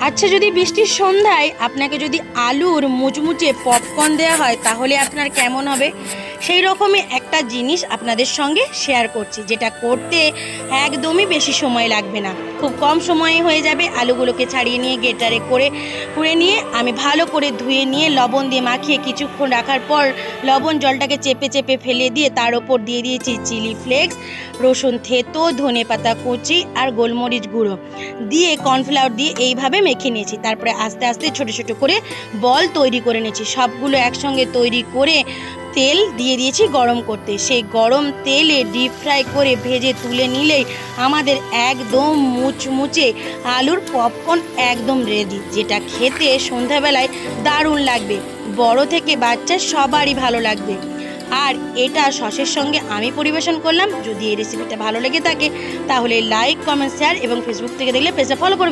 আচ্ছা, যদি বৃষ্টির সন্ধ্যায় আপনাকে যদি আলুর মুচমুচে পপকর্ন দেওয়া হয় তাহলে আপনার কেমন হবে? সেই রকমই একটা জিনিস আপনাদের সঙ্গে শেয়ার করছি, যেটা করতে একদমই বেশি সময় লাগবে না, খুব কম সময়ে হয়ে যাবে। আলুগুলোকে ছাড়িয়ে নিয়ে গ্রেটারে কুড়ে নিয়ে আমি ভালো করে ধুয়ে নিয়ে লবণ দিয়ে মাখিয়ে কিছুক্ষণ রাখার পর লবণ জলটাকে চেপে চেপে ফেলে দিয়ে তার ওপর দিয়ে দিয়েছি চিলি ফ্লেক্স, রসুন থেতো, ধনেপাতা কুচি আর গোলমরিচ গুঁড়ো দিয়ে কর্নফ্লাওয়ার দিয়ে এইভাবে মেখে নিয়েছি। তারপরে আস্তে আস্তে ছোট ছোট করে বল তৈরি করে নিয়েছি। সবগুলো একসঙ্গে তৈরি করে তেল দিয়ে দিয়েছি গরম করতে। সেই গরম তেলে ডিপ ফ্রাই করে ভেজে তুলে নিলেই আমাদের একদম মুচমুচে আলুর পপকর্ন একদম রেডি, যেটা খেতে সন্ধ্যাবেলায় দারুণ লাগবে। বড় থেকে বাচ্চা সবারই ভালো লাগবে। আর এটা সসের সঙ্গে আমি পরিবেশন করলাম। যদি এই রেসিপিটা ভালো লেগে থাকে তাহলে লাইক, কমেন্ট, শেয়ার এবং ফেসবুক থেকে দেখলে পেজটা ফলো করবে।